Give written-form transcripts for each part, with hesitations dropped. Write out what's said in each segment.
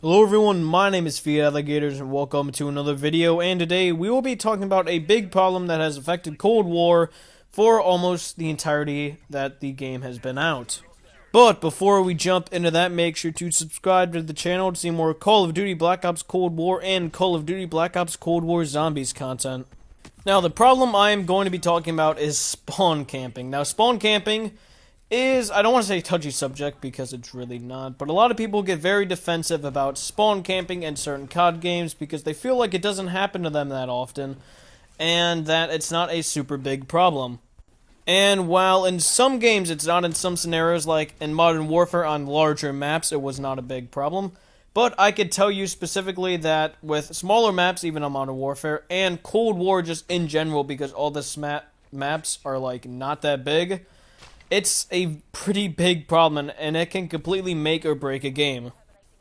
Hello everyone, my name is Fiat Alligators and welcome to another video, and today we will be talking about a big problem that has affected Cold War for almost the entirety that the game has been out. But before we jump into that, make sure to subscribe to the channel to see more Call of Duty Black Ops Cold War and Call of Duty Black Ops Cold War Zombies content. Now the problem I am going to be talking about is spawn camping. Now spawn camping is, I don't want to say touchy subject because it's really not, but a lot of people get very defensive about spawn camping in certain COD games because they feel like it doesn't happen to them that often, and that it's not a super big problem. And while in some games it's not, in some scenarios like in Modern Warfare on larger maps it was not a big problem, but I could tell you specifically that with smaller maps, even on Modern Warfare, and Cold War just in general, because all the maps are like not that big, it's a pretty big problem, and it can completely make or break a game.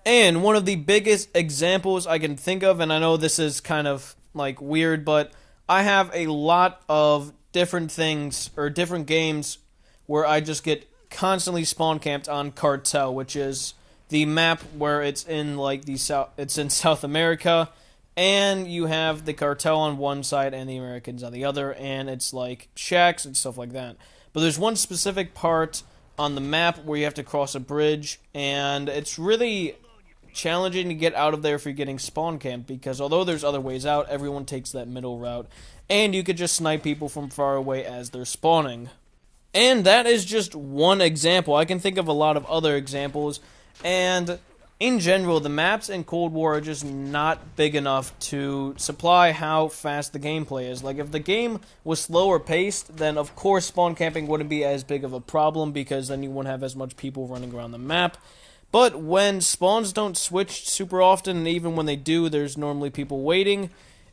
And one of the biggest examples I can think of, and I know this is kind of like weird, but I have a lot of different things or different games where I just get constantly spawn camped on Cartel, which is the map where it's in like it's in South America, and you have the Cartel on one side and the Americans on the other, and it's like shacks and stuff like that. But there's one specific part on the map where you have to cross a bridge, and it's really challenging to get out of there if you're getting spawn camped, because although there's other ways out, everyone takes that middle route, and you could just snipe people from far away as they're spawning. And that is just one example. I can think of a lot of other examples, and in general, the maps in Cold War are just not big enough to supply how fast the gameplay is. Like, if the game was slower paced, then of course spawn camping wouldn't be as big of a problem, because then you wouldn't have as much people running around the map. But when spawns don't switch super often, and even when they do, there's normally people waiting,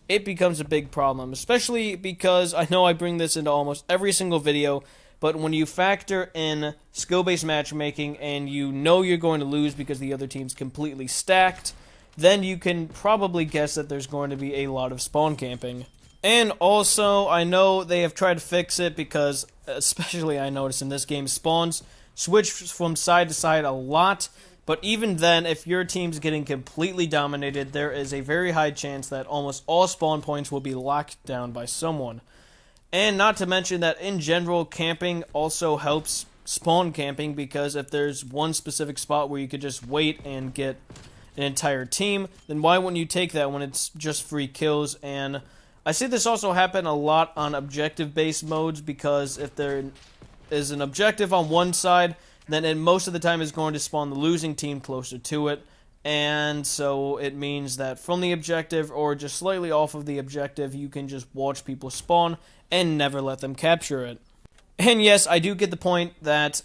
it becomes a big problem. Especially because, I know I bring this into almost every single video, but when you factor in skill-based matchmaking and you know you're going to lose because the other team's completely stacked, then you can probably guess that there's going to be a lot of spawn camping. And also, I know they have tried to fix it because, especially I noticed in this game, spawns switch from side to side a lot, but even then, if your team's getting completely dominated, there is a very high chance that almost all spawn points will be locked down by someone. And not to mention that in general, camping also helps spawn camping, because if there's one specific spot where you could just wait and get an entire team, then why wouldn't you take that when it's just free kills? And I see this also happen a lot on objective-based modes, because if there is an objective on one side, then it most of the time is going to spawn the losing team closer to it. And so it means that from the objective, or just slightly off of the objective, you can just watch people spawn and never let them capture it. And yes, I do get the point that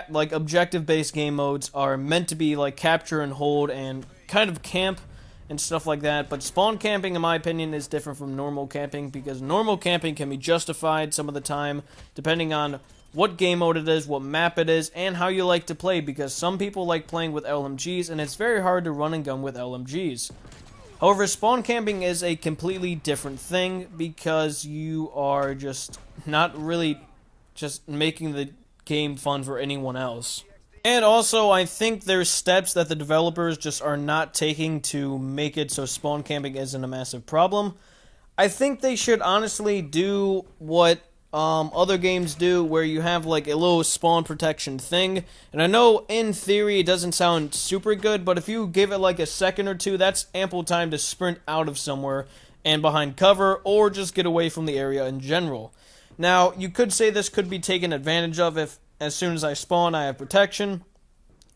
like objective-based game modes are meant to be like capture and hold and kind of camp and stuff like that, but spawn camping, in my opinion, is different from normal camping, because normal camping can be justified some of the time depending on what game mode it is, what map it is, and how you like to play, because some people like playing with LMGs, and it's very hard to run and gun with LMGs. However, spawn camping is a completely different thing, because you are just not really just making the game fun for anyone else. And also, I think there's steps that the developers just are not taking to make it so spawn camping isn't a massive problem. I think they should honestly do what other games do, where you have like a little spawn protection thing. And I know in theory it doesn't sound super good, but if you give it like a second or two, that's ample time to sprint out of somewhere and behind cover, or just get away from the area in general. Now, you could say this could be taken advantage of if as soon as I spawn I have protection,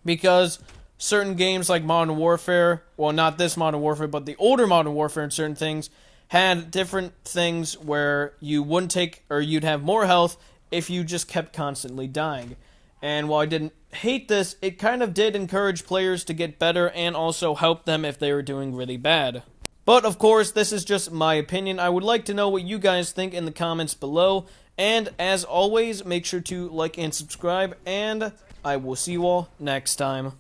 because certain games like Modern Warfare, well, not this Modern Warfare, but the older Modern Warfare and certain things, had different things where you wouldn't take, or you'd have more health if you just kept constantly dying. And while I didn't hate this, it kind of did encourage players to get better and also help them if they were doing really bad. But of course, this is just my opinion. I would like to know what you guys think in the comments below. And as always, make sure to like and subscribe, and I will see you all next time.